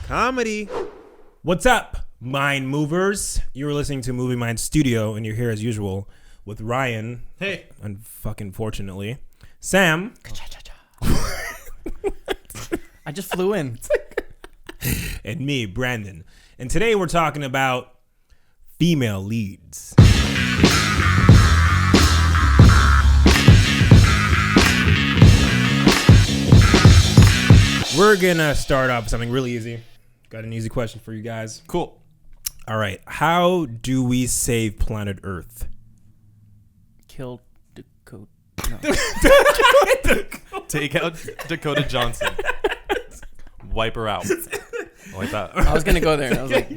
Comedy. What's up, mind movers? You were listening to Movie Mind Studio, and you're here as usual with Ryan. Hey. And fucking fortunately, Sam. I just flew in. And me, Brandon. And today we're talking about female leads. We're gonna start off with something really easy. Got an easy question for you guys. Cool. All right. How do we save planet Earth? Kill Dakota. No. Take out Dakota Johnson. Wipe her out. Wipe out. I was gonna go there, and I was like,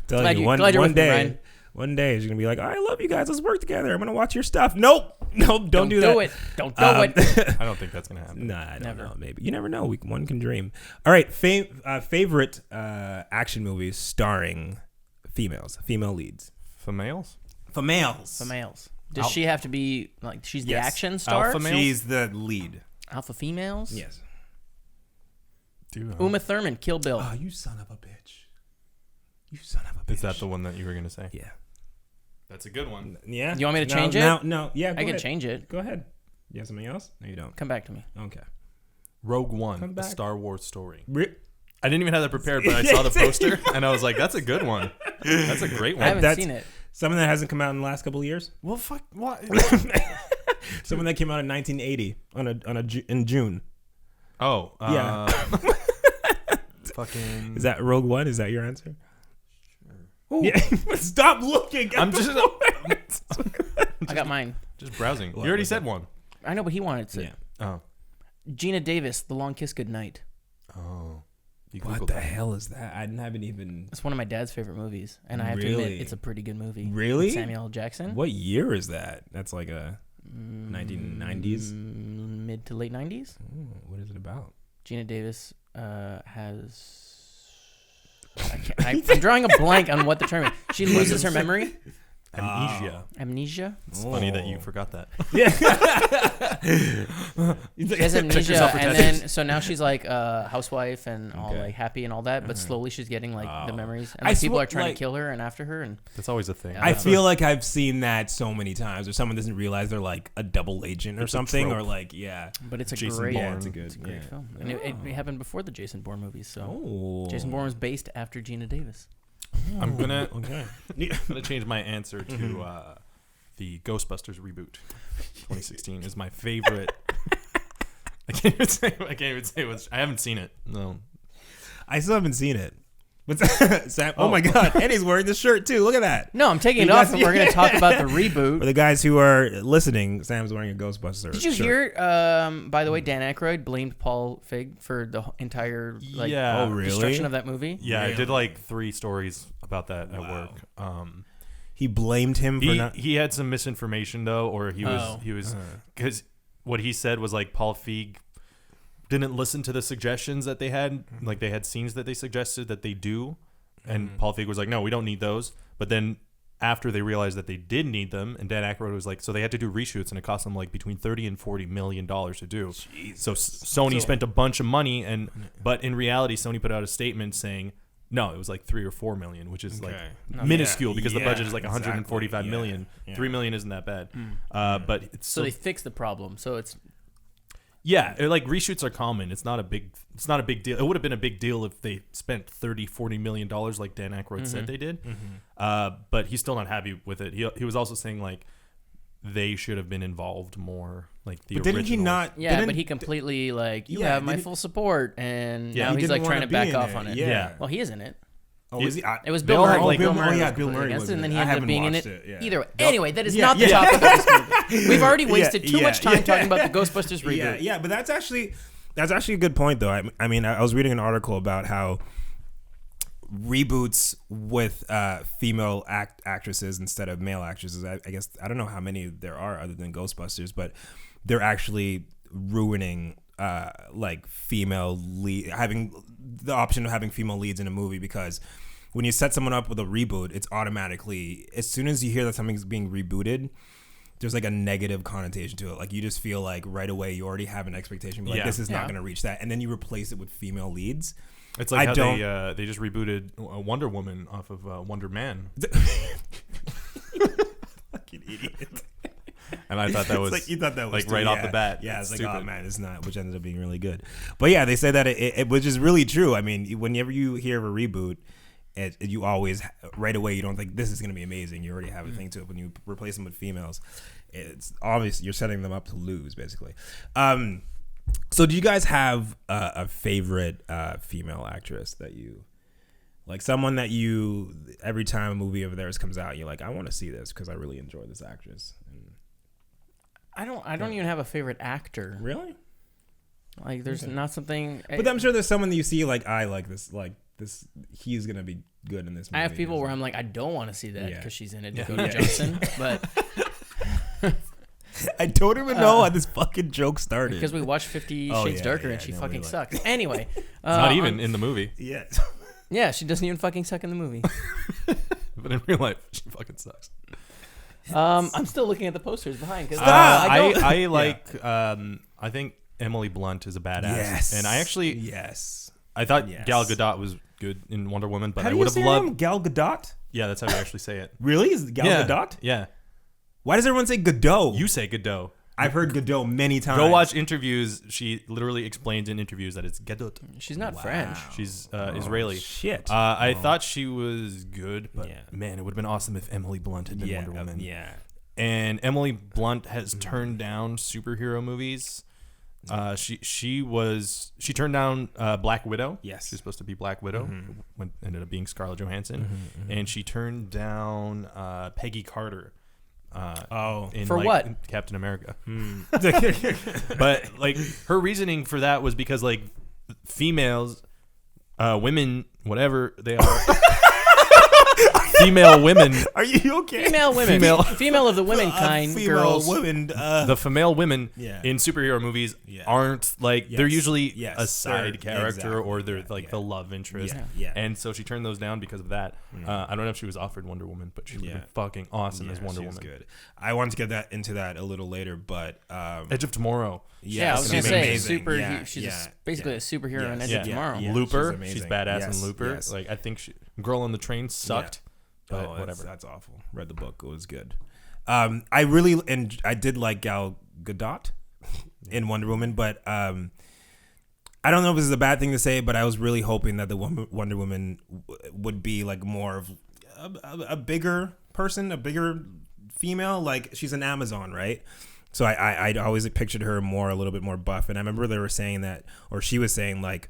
Telling you, one day she's gonna be like, I love you guys. Let's work together. I'm gonna watch your stuff. Nope. Don't do that. Don't do it. I don't think that's gonna happen. Nah, I don't know. Maybe you never know. One can dream. All right. Favorite action movies starring female leads. Females? Females. Does she have to be like she's the action star? Alpha males? She's the lead. Alpha females? Yes. Uma Thurman, Kill Bill. Oh, you son of a bitch. You son of a bitch. Is that the one that you were gonna say? Yeah. That's a good one. Yeah. You want me to change it? No. Yeah. I can change it. Go ahead. You have something else? No, you don't. Come back to me. Okay. Rogue Come One, a back. Star Wars story. Re- I didn't even have that prepared, but I saw the poster and I was like, "That's a good one. That's a great I one." haven't seen it. Something that hasn't come out in the last couple of years. Well, fuck. What? Something that came out in 1980 in June. Oh, Yeah. Fucking. Is that Rogue One? Is that your answer? Sure. Yeah. Stop looking. I'm just I got mine. browsing. You already said one. I know, but he wanted to. Yeah. Oh. Gina Davis, The Long Kiss Goodnight. Oh. You What Googled the that. hell is that? I haven't even. It's one of my dad's favorite movies, and I have to Really? admit, it's a pretty good movie. Really? With Samuel L. Jackson. What year is that? That's like a 1990s. Mid to late 90s. Ooh, what is it about? Gina Davis has. I'm drawing a blank on what the term is. She loses her memory. Amnesia. Amnesia. It's funny that you forgot that. Yeah. She has amnesia, yourself for and tattoos. then so now she's like a housewife and all Okay. like happy and all that, but slowly she's getting like the memories, and I like, people swear, are trying like- to kill her and after her, and That's always a thing. Yeah. I feel like I've seen that so many times, or someone doesn't realize they're like a double agent or It's a something, trope. or like but it's a Jason great, Bourne. it's a good great film, and it happened before the Jason Bourne movies. So Oh. Jason Bourne was based after Gina Davis. I'm gonna Okay. change my answer to the Ghostbusters reboot. 2016 is my favorite. I can't even say which. I haven't seen it. No. I still haven't seen it. But Sam, oh my god, and he's wearing this shirt too. Look at that. No, I'm taking it You off, guys- and we're going to talk about the For reboot. the guys who are listening, Sam's wearing a Ghostbuster Did you shirt. hear? By the way, Dan Aykroyd blamed Paul Feig for the entire Yeah. Oh, really? destruction of that movie. Yeah, I did Really? like 3 stories about that at work. He blamed him for not. He had some misinformation though, or he was because what he said was like Paul Feig didn't listen to the suggestions that they had. Like they had scenes that they suggested that they do, and Paul Feig was like, no, we don't need those. But then after they realized that they did need them, and Dan Aykroyd was like, so they had to do reshoots, and it cost them like between $30 and $40 million to do. Jesus. So Sony spent a bunch of money, but in reality, Sony put out a statement saying, no, it was like 3 or 4 million, which is like minuscule because the budget is like 145 million. Yeah. 3 million isn't that bad. But it's So they fixed the problem. So it's like reshoots are common. It's not a big deal. It would have been a big deal if they spent 30-40 million dollars like Dan Aykroyd said they did. But he's still not happy with it. He was also saying like they should have been involved more, like the But didn't he originals. not? yeah, didn't- but he completely like you Yeah, have my didn't- full support, and Yeah, now he he's like didn't trying wanna to back be in off it. on it. Yeah. Well, he is in it. Oh, is he? It was They Bill all Murray. have, like, Bill Bill Murray. Murray- was yeah, Bill completely Murray against was it, and then in he it. I ended up haven't being in watched it. it, yeah. Either way, anyway, that is Yeah, not the yeah. topic of this movie. We've already wasted too Yeah, much time yeah. talking about the Ghostbusters reboot. Yeah, but that's actually a good point though. I mean, I was reading an article about how reboots with female actresses instead of male actresses. I guess I don't know how many there are other than Ghostbusters, but they're actually ruining like female lead, having the option of having female leads in a movie, because when you set someone up with a reboot, it's automatically, as soon as you hear that something's being rebooted, there's like a negative connotation to it. Like you just feel like right away you already have an expectation, but like this is not going to reach that, and then you replace it with female leads. It's like they just rebooted Wonder Woman off of Wonder Man. Fucking idiot. And I thought that was like, you thought that was like right off the bat. Yeah, it's like, oh man, it's not, which ended up being really good. But yeah, they say that it which is really true. I mean, whenever you hear of a reboot, you always right away you don't think this is going to be amazing. You already have a thing to it. When you replace them with females, it's obvious you're setting them up to lose, basically. So do you guys have a favorite female actress that you like? Someone that you every time a movie of theirs comes out, you're like, I want to see this because I really enjoy this actress. And I don't even have a favorite actor. Really? Like, there's not something. But I'm sure there's someone that you see like, I like this. Like this, he's gonna be good in this movie. I have people where I'm like, I don't want to see that because she's in it. Dakota Johnson, but. I don't even know how this fucking joke started. Because we watched 50 Shades Darker and she fucking sucks. Anyway. Not even in the movie. Yeah. Yeah, she doesn't even fucking suck in the movie. But in real life, she fucking sucks. I'm still looking at the posters behind. Cause I like, I think Emily Blunt is a badass. Yes. And I actually, I thought Gal Gadot was good in Wonder Woman, but I would have loved. Gal Gadot? Yeah, that's how you actually say it. Really? Is it Gal Gadot? Yeah. Why does everyone say Godot? You say Godot. I've heard Godot many times. Go watch interviews. She literally explains in interviews that it's Godot. She's not French. She's Israeli. Shit. I thought she was good, but man, it would have been awesome if Emily Blunt had been Wonder Woman. Yeah. And Emily Blunt has turned down superhero movies. She turned down Black Widow. Yes. She's supposed to be Black Widow. Ended up being Scarlett Johansson. And she turned down Peggy Carter. For what? Captain America. But like her reasoning for that was because like females, women, whatever they are. Female women. Are you okay? Female women. Female of the women kind. Girls. Women. The female women in superhero movies aren't like they're usually a side character or they're like the love interest. Yeah. And so she turned those down because of that. I don't know if she was offered Wonder Woman, but she would have been fucking awesome as Wonder Woman. Good. I want to get into that a little later, but Edge of Tomorrow. Yeah, I was gonna say she's basically a superhero in Edge of Tomorrow. Looper. She's badass in Looper. Like I think Girl on the Train sucked. But whatever. That's awful. Read the book. It was good. I did like Gal Gadot in Wonder Woman, but I don't know if this is a bad thing to say, but I was really hoping that the Wonder Woman would be like more of a bigger person, a bigger female. Like she's an Amazon, right? So I'd always pictured her a little bit more buff. And I remember they were saying that, or she was saying like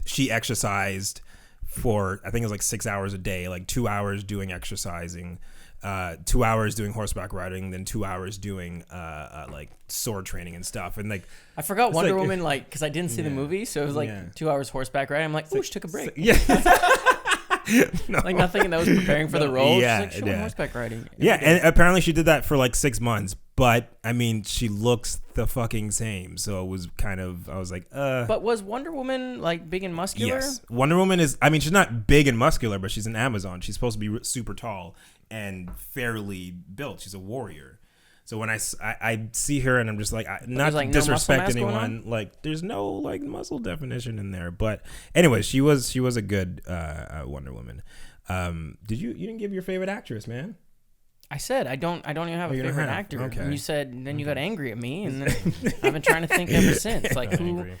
she exercised for I think it was like 6 hours a day, like 2 hours doing exercising, 2 hours doing horseback riding, then 2 hours doing like sword training and stuff. And like I forgot Wonder Woman, like because I didn't see the movie, so it was like 2 hours horseback riding. I'm like, oh, she took a break. Like nothing that was preparing for the role. Yeah, she's like, she went horseback riding. And apparently she did that for like 6 months. But I mean, she looks the fucking same. So it was kind of, I was like, But was Wonder Woman like big and muscular? Yes, Wonder Woman is. I mean, she's not big and muscular, but she's an Amazon. She's supposed to be super tall and fairly built. She's a warrior. So when I see her and I'm just like, not like disrespect no anyone, like there's no like muscle definition in there. But anyway, she was a good Wonder Woman. You didn't give your favorite actress, man? I said I don't even have a favorite actor. Okay. And you said then you got angry at me, and then I've been trying to think ever since. Like who? Angry.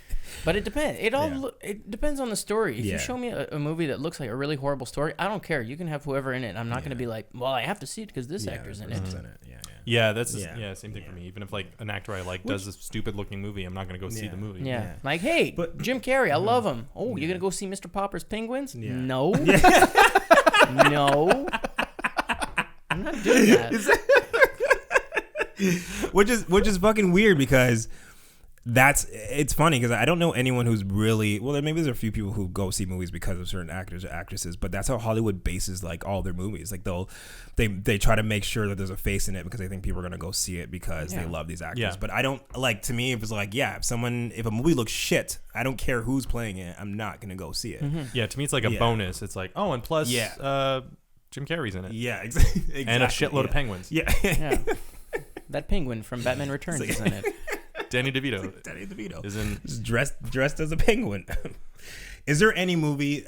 But it depends. It depends on the story. If you show me a movie that looks like a really horrible story, I don't care. You can have whoever in it. I'm not going to be like, well, I have to see it because this actor's in it. Yeah, that's same thing for me. Even if like an actor I like does a stupid looking movie, I'm not going to go see the movie. Yeah. Like, hey, but Jim Carrey, I love him. Oh, you're going to go see Mr. Popper's Penguins? Yeah. No. No. I'm not doing that. Which is fucking weird because it's funny because I don't know anyone who's really, well, maybe there's a few people who go see movies because of certain actors or actresses, but that's how Hollywood bases like all their movies. Like they try to make sure that there's a face in it because they think people are gonna go see it because they love these actors. But I don't like, to me, if it's like, if a movie looks shit, I don't care who's playing it, I'm not gonna go see it. Yeah, to me it's like a bonus. It's like, oh, and plus Jim Carrey's in it. Yeah, exactly. And a shitload of penguins. Yeah. Yeah. That penguin from Batman Returns is in it. Danny DeVito. Danny DeVito is in dressed as a penguin. Is there any movie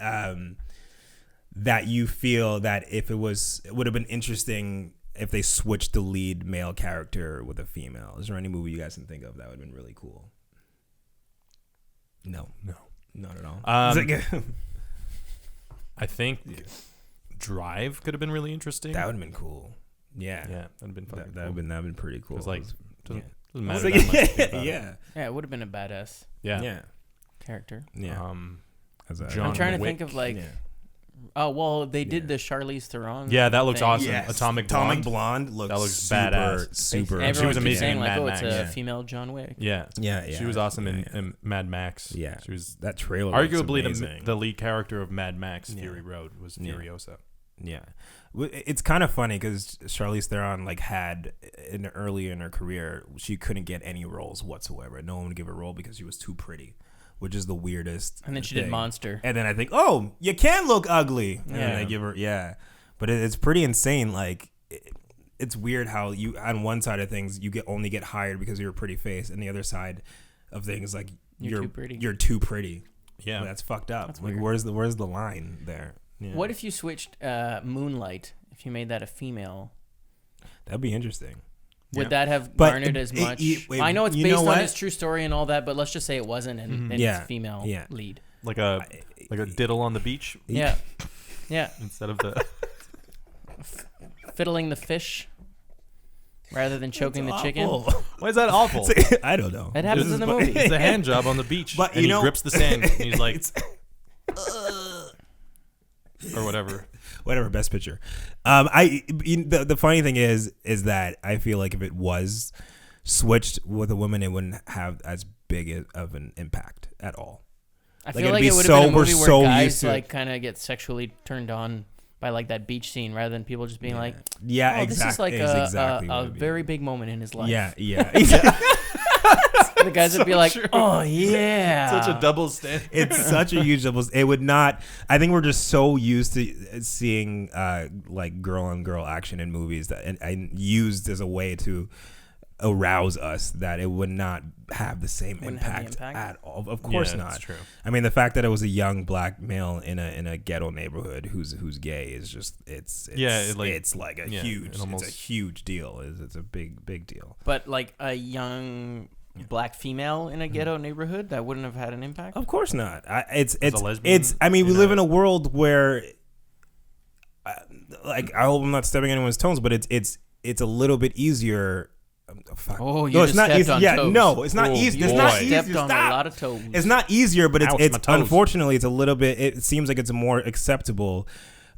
that you feel that it would have been interesting if they switched the lead male character with a female? Is there any movie you guys can think of that would have been really cool? No, not at all. I think Drive could have been really interesting. That would have been cool. Yeah, that'd have been fun. That'd have been pretty cool. It was like doesn't matter like, that much about yeah, it would have been a badass character. Yeah. I'm trying to think of like. Yeah. Oh well, they did the Charlize Theron. Yeah, that looks awesome. Yes. Atomic Blonde looks super, badass. super. Everyone's she was amazing saying in like, Mad it's Max. a female John Wick. Yeah. She was awesome in Mad Max. Yeah, she was that trailer. Arguably the lead character of Mad Max Fury Road was Furiosa. Yeah, it's kind of funny because Charlize Theron had early in her career, she couldn't get any roles whatsoever. No one would give her a role because she was too pretty, which is the weirdest. And then she did Monster. And then I think, oh, you can look ugly. And then they give her, but it's pretty insane. Like, it's weird how you on one side of things you only get hired because you're a pretty face, and the other side of things like you're too pretty. Yeah, that's fucked up. That's like, weird. where's the line there? Yeah. What if you switched Moonlight? If you made that a female, that'd be interesting. Would that have garnered as much? I know it's based on his true story and all that, but let's just say it wasn't, and it's female lead. Like a diddle on the beach. Yeah. Instead of the fiddling the fish rather than choking the chicken. Why is that awful? I don't know. It happens in the movie. It's a hand job on the beach, but and he grips the sand, and he's like, or whatever. Best picture. The funny thing is that I feel like if it was switched with a woman, it wouldn't have as big of an impact at all. I feel like it would have been a movie where guys like kind of get sexually turned on by like that beach scene rather than people just being like, exactly. This is like a very big moment in his life. Yeah. The guys would be like, oh yeah. Such a double standard. It's such a huge double. It would not. I think we're just so used to seeing like girl on girl action in movies that and used as a way to arouse us that it would not have the same impact at all. Of course not. That's true. I mean, the fact that it was a young black male in a ghetto neighborhood who's gay is just it's like a huge deal. It's a big deal. But like a young black female in a ghetto neighborhood, that wouldn't have had an impact. Of course not. We live in a world where, like, I hope I'm not stepping on anyone's toes, but it's a little bit easier. Oh, you just stepped on toes. No, it's not easy. It's not easier. Stepped on a lot of toes. It's not easier, but it's unfortunately it's a little bit. It seems like it's more acceptable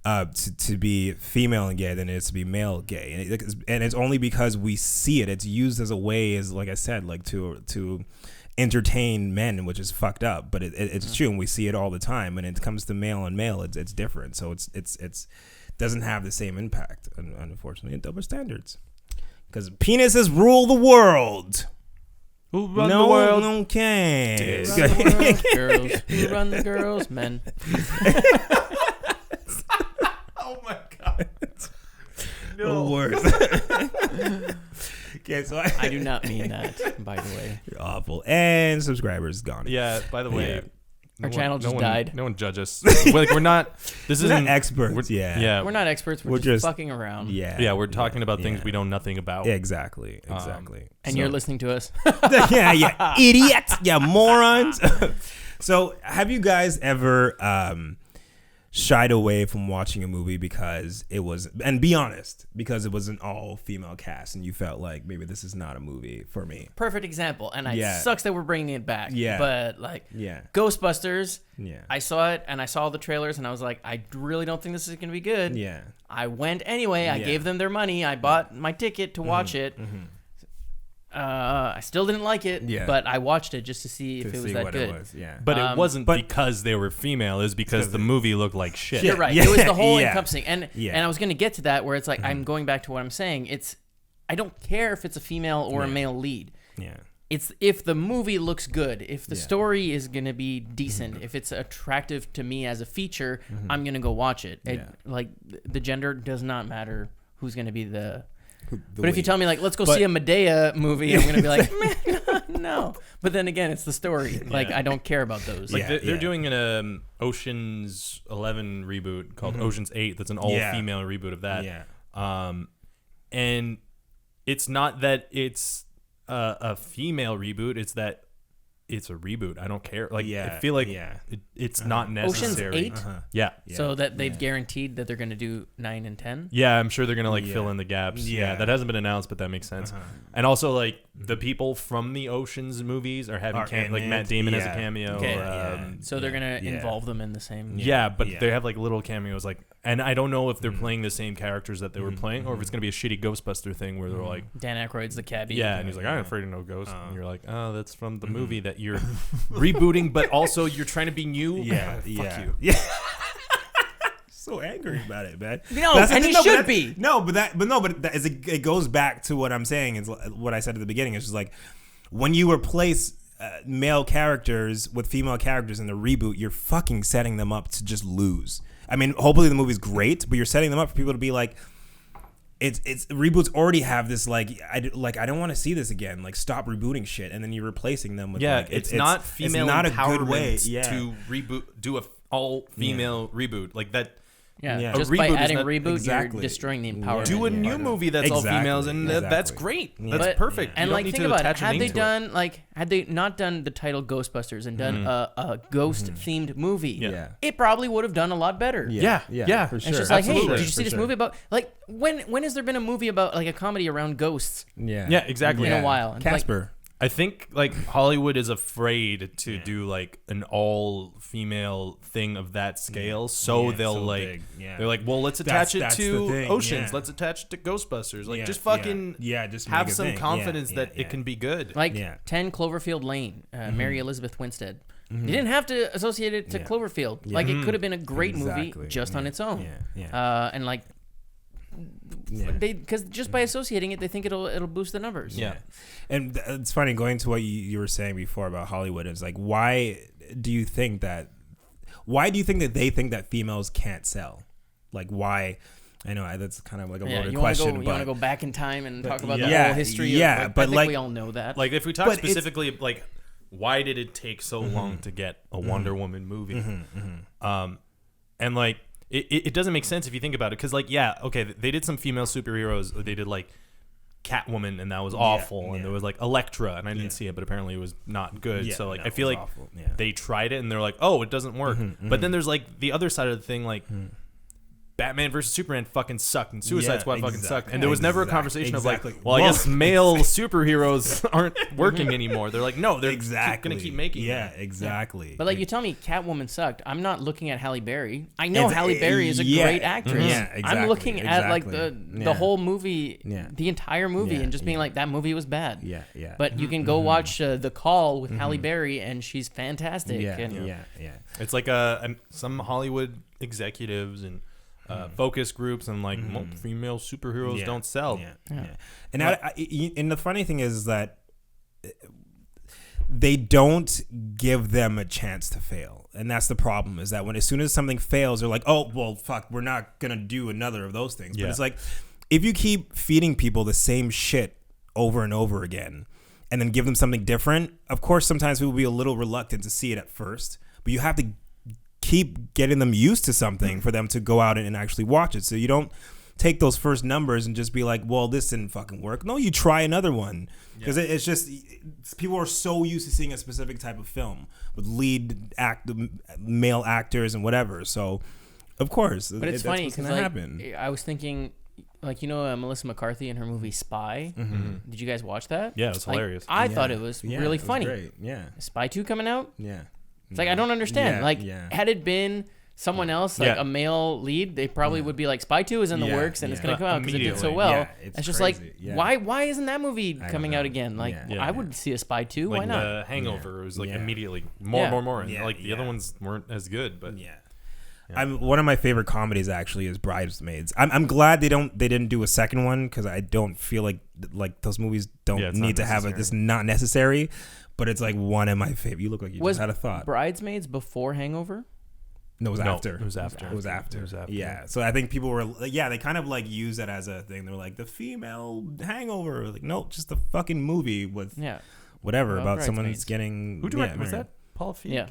to be female and gay than it is to be male gay, and it's only because we see it. It's used as a way, as like I said, like to entertain men, which is fucked up. But it's true, and we see it all the time. When it comes to male and male, it's different. So it's doesn't have the same impact, unfortunately. And double standards. Because penises rule the world. Who run the world? No one can. Girls. Who run the girls? Men. Oh my god. No. The worst. Okay, so I do not mean that, by the way. You're awful. And subscribers gone. Yeah, by the way. Our channel just died. No one judge us. Like we're not. We're not experts. We're not experts. We're just fucking around. Yeah. We're talking about things we know nothing about. Yeah, exactly. And you're listening to us. Yeah, idiots. Yeah, morons. So, have you guys ever shied away from watching a movie because it was, and be honest, because it was an all female cast, and you felt like maybe this is not a movie for me? Perfect example, and it sucks that we're bringing it back. Yeah, but like Ghostbusters. Yeah, I saw it and I saw the trailers and I was like, I really don't think this is gonna be good. Yeah, I went anyway. I gave them their money. I bought my ticket to watch it. Mm-hmm. I still didn't like it, but I watched it just to see if it was that good. But it wasn't because they were female. It was because the movie looked like shit. You're right. It was the whole encompassing. And I was going to get to that where it's like, I'm going back to what I'm saying. I don't care if it's a female or a male lead. Yeah. it's if the movie looks good, if the story is going to be decent, if it's attractive to me as a feature, I'm going to go watch it. Like the gender does not matter who's going to be the but if you tell me like, let's go see a Medea movie, I'm going to be like, no. But then again, it's the story. Like I don't care about those. Like they're doing an Ocean's 11 reboot called Ocean's 8. That's an all-female reboot of that. Yeah. And it's not that it's a female reboot. It's that it's a reboot. I don't care. Like I feel like it's not necessary. Ocean's 8? Yeah. So that they've guaranteed that they're going to do 9 and 10? Yeah, I'm sure they're going to like fill in the gaps. Yeah, that hasn't been announced, but that makes sense. And also like the people from the Ocean's movies are having like Matt Damon as a cameo. Okay. So they're going to involve them in the same. Yeah, but they have like little cameos like, and I don't know if they're playing the same characters that they were playing or if it's going to be a shitty Ghostbuster thing where they're like Dan Aykroyd's the cabbie. Yeah, and he's like, I'm afraid of no ghosts. And you're like, oh, that's from the movie that you're rebooting, but also you're trying to be new. Yeah, fuck you. Yeah. So angry about it, man. No, and he should be. But it goes back to what I'm saying. Is what I said at the beginning. It's just like when you replace male characters with female characters in the reboot, you're fucking setting them up to just lose. I mean, hopefully the movie's great, but you're setting them up for people to be like, it's reboots already have this like I don't want to see this again. Like stop rebooting shit, and then you're replacing them with it's not female it's not empowerment a good way to reboot, do a all female reboot like that. Yeah. Just by adding reboot, you're destroying the empowerment. Do a new movie that's all females, and that's great. That's perfect. And like, think about it. Had they not done the title Ghostbusters and done a ghost-themed movie, it probably would have done a lot better. Yeah, for sure. It's just like, hey, did you see this movie about like when has there been a movie about like a comedy around ghosts? Yeah, exactly. In a while, Casper. I think like Hollywood is afraid to do like an all-female thing of that scale, so they'll they're like, well, let's attach it to Oceans, let's attach it to Ghostbusters, like just fucking just have some confidence that it can be good. Like 10 Cloverfield Lane, Mary Elizabeth Winstead. You didn't have to associate it to Cloverfield. Like it could have been a great movie just on its own. And like. Because just by associating it, they think it'll boost the numbers. Yeah, and it's funny going to what you were saying before about Hollywood. It's like, why do you think that they think that females can't sell? Like, why? I know that's kind of like a loaded question. You want to go back in time and talk about the whole history? Yeah, but I think we all know that. Like, if we talk specifically, like, why did it take so long to get a Wonder Woman movie? And like. It doesn't make sense if you think about it, because like they did some female superheroes. They did like Catwoman, and that was awful, and there was like Elektra, and I didn't see it, but apparently it was not good. So like I feel like they tried it and they're like, oh, it doesn't work. But then there's like the other side of the thing, like Batman versus Superman fucking sucked, and Suicide Squad fucking sucked, and there was never a conversation of like, well, I guess male superheroes aren't working anymore. They're like, no, they're gonna keep making them. Exactly. But like, you tell me Catwoman sucked, I'm not looking at Halle Berry. I know Halle Berry is a great actress. I'm looking at like the whole movie, the entire movie, and just being like, that movie was bad. But you can go watch The Call with Halle Berry, and she's fantastic. It's like some Hollywood executives and focus groups and like female superheroes don't sell. And and the funny thing is that they don't give them a chance to fail, and that's the problem. Is that as soon as something fails, they're like, oh well, fuck, we're not gonna do another of those things. But it's like, if you keep feeding people the same shit over and over again, and then give them something different, of course sometimes people will be a little reluctant to see it at first, but you have to keep getting them used to something for them to go out and actually watch it. So you don't take those first numbers and just be like, well, this didn't fucking work. No, you try another one, because it's just people are so used to seeing a specific type of film with male actors and whatever. So of course, but it's funny because I was thinking, like, Melissa McCarthy in her movie Spy. Did you guys watch that? Yeah, it was hilarious. I thought it was really funny. Great. Yeah. Spy 2 coming out? Yeah. It's like, I don't understand. Had it been someone else, like a male lead, they probably would be like, Spy 2 is in the works and it's going to come out because it did so well. Yeah, it's just crazy. Like, why isn't that movie coming out again? Like, I would see a Spy 2. Like why not? The Hangover was like immediately more. And like the other ones weren't as good, but One of my favorite comedies actually is Bridesmaids. I'm glad they didn't do a second one because I don't feel like those movies don't need to have it. It's not necessary, but it's like one of my favorite. You look like you just had a thought. Bridesmaids before Hangover? No, it was after. It was after. It was after. Yeah. So I think people were they kind of like use it as a thing. They're like the female Hangover. Like no, just the fucking movie with whatever about someone's getting. Who directed was that? Paul Feig. Yeah.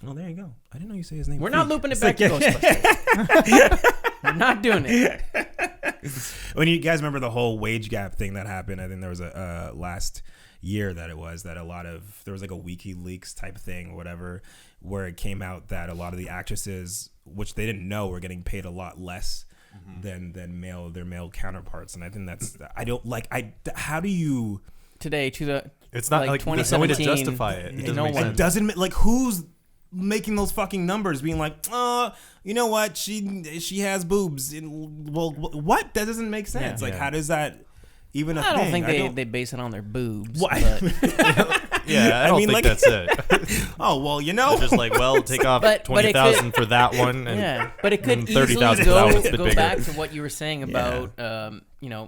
Oh, there you go. I didn't know you say his name. We're not looping it back to Ghostbusters. We're not doing it. When you guys remember the whole wage gap thing that happened, I think there was a last year that there was like a WikiLeaks type thing or whatever, where it came out that a lot of the actresses, which they didn't know, were getting paid a lot less than their male counterparts. And I think how do you today to the it's not like there's no way to justify it. It doesn't make sense. It doesn't like who's making those fucking numbers, being like, you know what, she has boobs. Well, what? That doesn't make sense. How does that even a thing? I don't think they base it on their boobs. What? Yeah, I don't think that's it. Oh, well, you know. They're just like, well, take off 20,000 for that one. And, but it could easily go back to what you were saying about,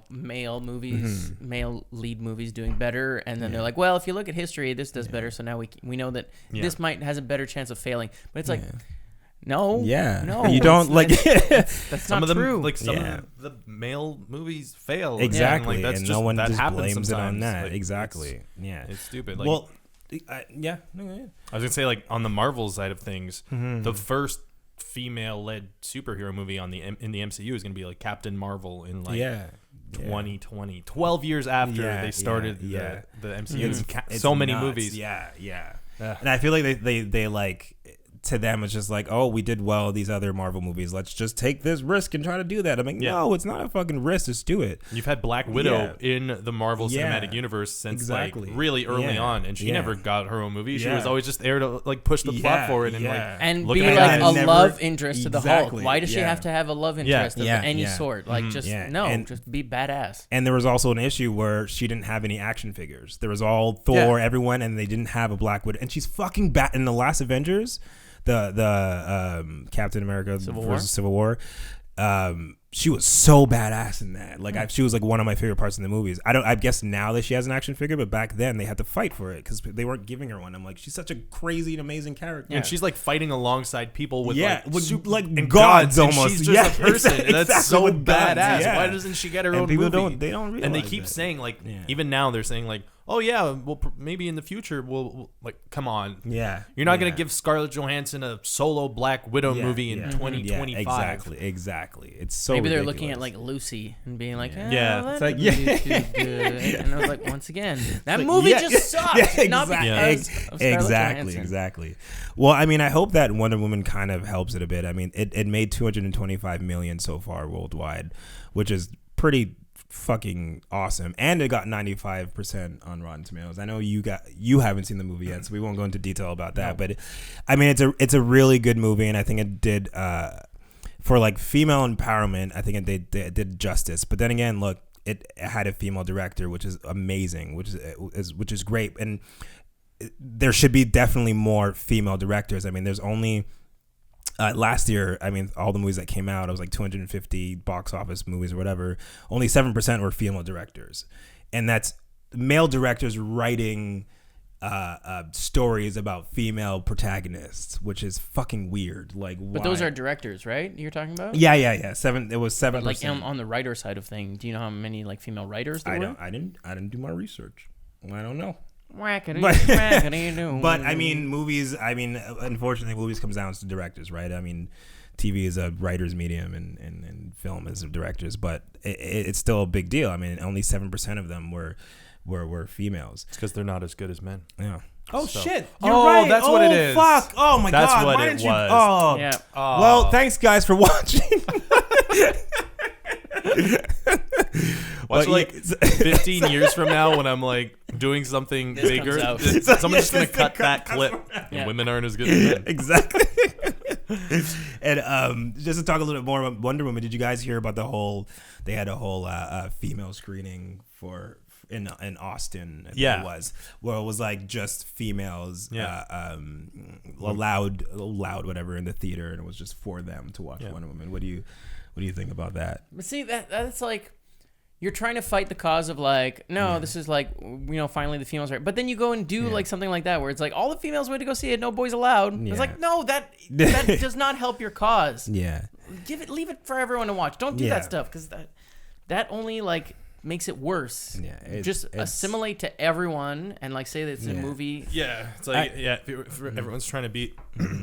male movies, male lead movies doing better. And then they're like, well, if you look at history, this does better. So now we know that this has a better chance of failing. But it's like, no. Yeah. No. You don't like. That's not true. Like some of the male movies fail. Exactly. And, that's and just, no one that just blames blames it on that. Like, exactly. It's stupid. Like, well, I was gonna say, like, on the Marvel side of things, the first female-led superhero movie in the MCU is gonna be like Captain Marvel in 2020, 12 years after they started the MCU. So many movies. Yeah. And I feel like they like. To them, it's just like, oh, we did well these other Marvel movies. Let's just take this risk and try to do that. I'm like, no, it's not a fucking risk. Just do it. You've had Black Widow in the Marvel Cinematic Universe since like really early on, and she never got her own movie. She was always just there to like push the plot forward and be like a love interest to the Hulk. Why does she have to have a love interest of any sort? Like just just be badass. And there was also an issue where she didn't have any action figures. There was all Thor, everyone, and they didn't have a Black Widow. And she's fucking bad in the last Avengers. The Captain America versus Civil War. She was so badass in that. Like she was like one of my favorite parts in the movies. I guess now that she has an action figure, but back then they had to fight for it because they weren't giving her one. I'm like, she's such a crazy and amazing character. And she's like fighting alongside people with like gods almost. She's just a person. Exactly, that's so badass. Yeah. Why doesn't she get her own people movie? They don't realize. And they keep saying like, even now they're saying like, oh yeah, well maybe in the future we'll like, come on. Yeah. You're not gonna give Scarlett Johansson a solo Black Widow movie in 2025. Exactly. It's so maybe ridiculous. They're looking at like Lucy and being like, it's like too good. And I was like, once again, that movie just sucked. Not because of Scarlett Johansson. Exactly. Well, I mean, I hope that Wonder Woman kind of helps it a bit. I mean, it made $225 million so far worldwide, which is pretty fucking awesome, and it got 95% on Rotten Tomatoes. I know you haven't seen the movie yet, so we won't go into detail about that. But I mean, it's a really good movie, and I think it did for like female empowerment. I think it did justice. But then again, look, it had a female director, which is amazing, which is great, and there should be definitely more female directors. I mean, there's only last year, I mean, all the movies that came out, it was like 250 box office movies or whatever. Only 7% were female directors, and that's male directors writing stories about female protagonists, which is fucking weird. Like, but those are directors, right? You're talking about? Yeah. It was 7%. But like on the writer side of things, do you know how many like female writers there were? I didn't do my research. I don't know. But I mean, movies. I mean, unfortunately, movies comes down to directors, right? I mean, TV is a writer's medium, and film is directors, but it's still a big deal. I mean, only 7% of them were females. It's because they're not as good as men. Yeah. Oh shit! You're right. That's what it is. Fuck! Oh my god! That's what Why it didn't was. You? Oh. Yeah. Well, thanks guys for watching. Watch like 15 years from now when I'm like doing something bigger, someone's just gonna cut that clip. And women aren't as good as men. Exactly. And just to talk a little bit more about Wonder Woman, did you guys hear about they had a whole female screening in Austin. I think Yeah. it was where it was like just females Yeah. allowed whatever in the theater, and it was just for them to watch Wonder Woman. What do you think about that? But see, that's like, you're trying to fight the cause of like, no, this is like, finally the females right. But then you go and do like something like that where it's like all the females went to go see it, no boys allowed. Yeah. It's like, no, that does not help your cause. Yeah. Leave it for everyone to watch. Don't do that stuff, because that only like makes it worse. Yeah. Just assimilate to everyone and like say that it's a movie. Yeah, it's like if everyone's trying to be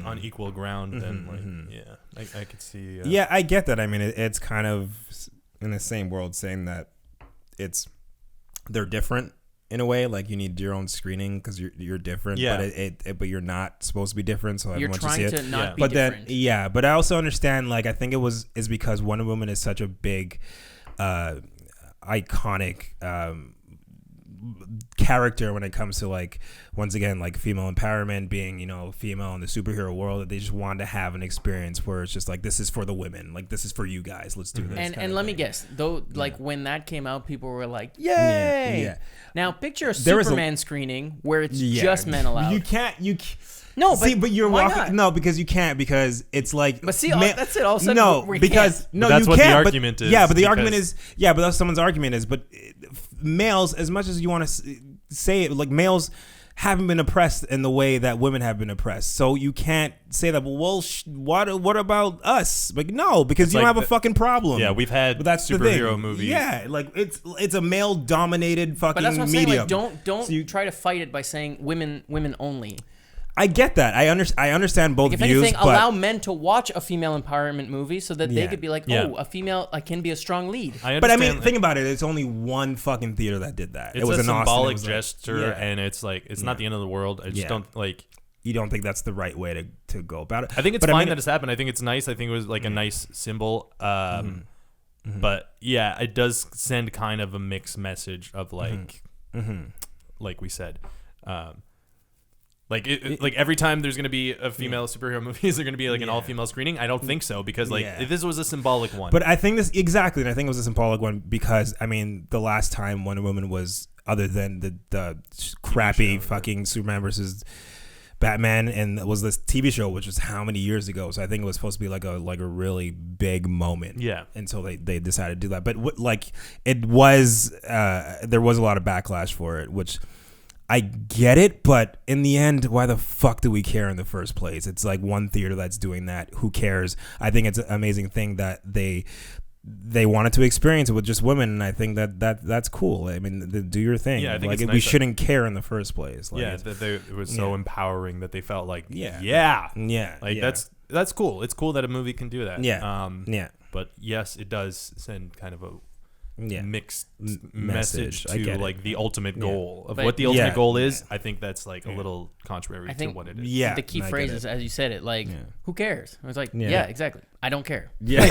on equal ground, then like I could see. Yeah, I get that. I mean, it's kind of in the same world saying that they're different in a way. Like you need your own screening because you're different. Yeah. But you're not supposed to be different. So You're everyone trying should see to it. not be But different. then but I also understand. Like I think is because Wonder Woman is such a big, iconic character when it comes to like, once again, like female empowerment, being female in the superhero world, that they just want to have an experience where it's just like, this is for the women, like this is for you guys, let's do this. And let me guess, though, like when that came out, people were like, yay. Yeah. Now picture a Superman screening where it's just men allowed. You can't No, see, but but you're why walking. not? No, because you can't, because it's like. But see, that's it. All of a sudden, no, we because can't. no, But that's you what the can't. argument is, Yeah, but the because- argument is but that's someone's argument is. But males, as much as you want to say it, like males haven't been oppressed in the way that women have been oppressed. So you can't say that. Well, what about us? Like no, because It's you don't like have a fucking problem. Yeah, we've had But that's the thing. superhero movies. Yeah, like it's a male dominated fucking But that's what I'm medium. saying. Like, don't So you- try to fight it by saying women only. I get that. I understand both If views. anything, but allow men to watch a female empowerment movie so that they Yeah. could be like, Yeah. oh, a female can be a strong lead. I But I understand, mean, think about it. It's only one fucking theater that did that. it's It was a in Austin. It symbolic was like- gesture, yeah. and it's like it's not the end of the world. I just Yeah. don't like. You don't think that's the right way to go about it? I think it's But fine mean, that it's happened. I think it's nice. I think it was like a nice symbol. But yeah, it does send kind of a mixed message of like, like we said, like like every time there's gonna be a female superhero movie, is there gonna be like an all female screening? I don't think so, because like this was a symbolic one. But I think this exactly, and I think it was a symbolic one because I mean, the last time Wonder Woman was, other than the crappy fucking Superman versus Batman, and it was this TV show, which was how many years ago? So I think it was supposed to be like a really big moment. Yeah. Until they decided to do that, but it was there was a lot of backlash for it, which I get it, but in the end, why the fuck do we care in the first place? It's like one theater that's doing that. Who cares? I think it's an amazing thing that they wanted to experience it with just women, and I think that's cool. I mean, do your thing. Yeah, I think like it's we nice shouldn't care in the first place. Like, yeah, that it was so empowering that they felt like yeah, like that's cool. It's cool that a movie can do that. Yeah. But yes, it does send kind of a Yeah. mixed message. message I get to it. like the ultimate goal of But- what the ultimate Yeah. goal is. I think that's like a little contrary I to think- what it is. Yeah. The key I get phrase it. is, as you said it, like, who cares? I was like, Yeah. yeah, exactly. I don't care. Yeah.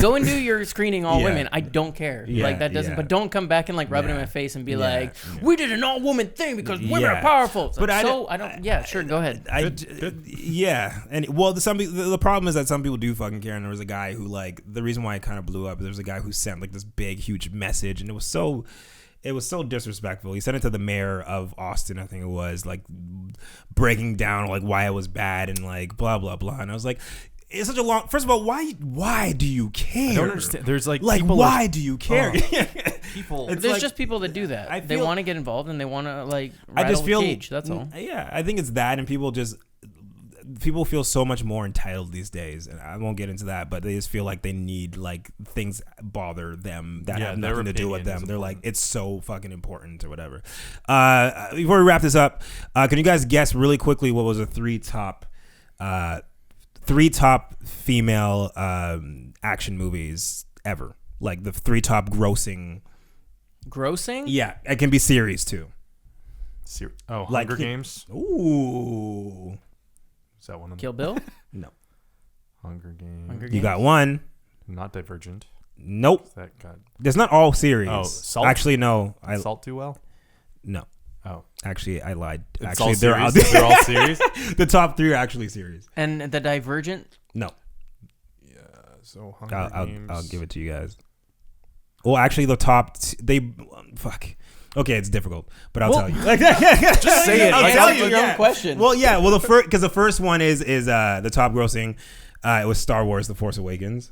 Go and do your screening all Yeah. women. I don't care. Yeah, like that doesn't. yeah. But don't come back and like rub it in Yeah. my face and be Yeah, like, yeah. we did an all woman thing because women Yeah. are powerful. It's But like, I I don't. Yeah, sure. Go ahead. Yeah, and well, the problem is that some people do fucking care, and there was a guy who like the reason why it kind of blew up. There was a guy who sent like this big, huge message, and it was so disrespectful. He sent it to the mayor of Austin, I think it was, like breaking down like why it was bad and like blah blah blah. And I was like, it's such a long. First of all, why do you care? I don't understand. There's like Like, why do you care? people. It's There's like- just people that do that. I They feel- want to get involved and they want to like I rattle just feel the cage. That's all. Yeah, I think it's that, and people feel so much more entitled these days, and I won't get into that, but they just feel like they need like things bother them that Yeah, have their nothing to do with opinion them. is They're like, important. it's so fucking important or whatever. Before we wrap this up, can you guys guess really quickly what was the three top female action movies ever? Like the three top grossing. Grossing? Yeah, it can be series too. Oh, Like- Hunger Games. Ooh, Is that one of them? Kill Bill? no, Hunger Games. Hunger you Games? got one. Not Divergent. Nope. That got There's not all series. Oh, Salt? Actually, no. Salt Too Well. No. Oh, Actually, I lied. it's Actually, all they're series. They're all series. the top three are actually series. And the Divergent? No, So Hunger Games. I'll give it to you guys. Well, actually, the top fuck. Okay, it's difficult, but I'll tell you. Just say it. I'll Like, tell you your own question. Well, yeah. Well, the first one is the top grossing. It was Star Wars: The Force Awakens,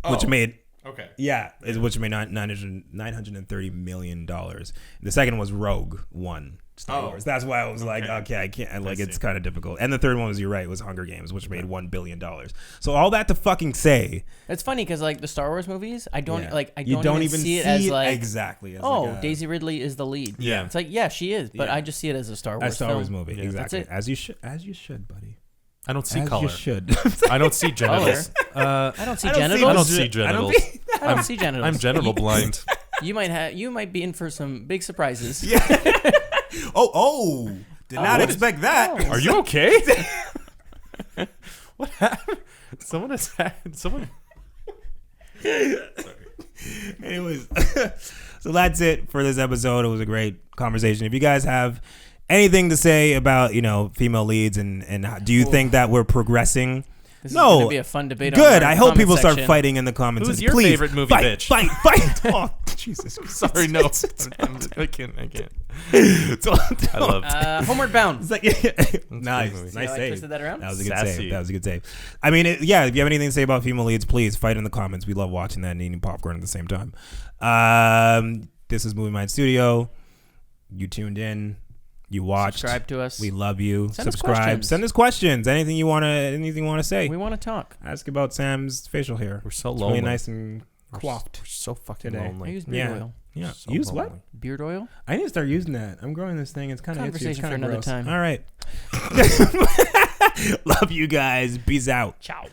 which made which made $930 million. The second was Rogue One. Star Wars. That's why I was like, okay, I can't. Like, it's kind of difficult. And the third one was, you're right, was Hunger Games, which made $1 billion. So all that to fucking say, it's funny because like the Star Wars movies, I don't you don't even see it as like exactly. As Daisy Ridley is the lead. Yeah, it's like she is, but I just see it as a Star Wars. Movie. Yeah, exactly. that's it. As you should, buddy. I don't see as color. You should. I don't see genitals. I don't see genitals. I don't see genitals. I don't see genitals. I'm genital blind. You might be in for some big surprises. Yeah. Did not expect that. Are you okay? What happened? Someone. Anyways, so that's it for this episode. It was a great conversation. If you guys have anything to say about female leads and do you think that we're progressing? This is going to be a fun debate. Good. I hope people start fighting in the comments. Who's your favorite movie, bitch? Fight. Oh, Jesus. Sorry, no. I can't. I love Homeward Bound. It's like, nice save. Twisted that around? That was a good save. I mean, if you have anything to say about female leads, please fight in the comments. We love watching that and eating popcorn at the same time. This is Movie Mind Studio. You tuned in. You watched. Subscribe to us. We love you. Subscribe. Send us questions. Anything you want to say. We want to talk. Ask about Sam's facial hair. We're so lonely. Really nice and coiffed. We're so fucking today. lonely. I use beard oil. Yeah. So Use lonely. what? Beard oil. I need to start using that. I'm growing this thing. It's kind of itchy. It's Conversation for another gross. time. All right. Love you guys. Peace out. Ciao.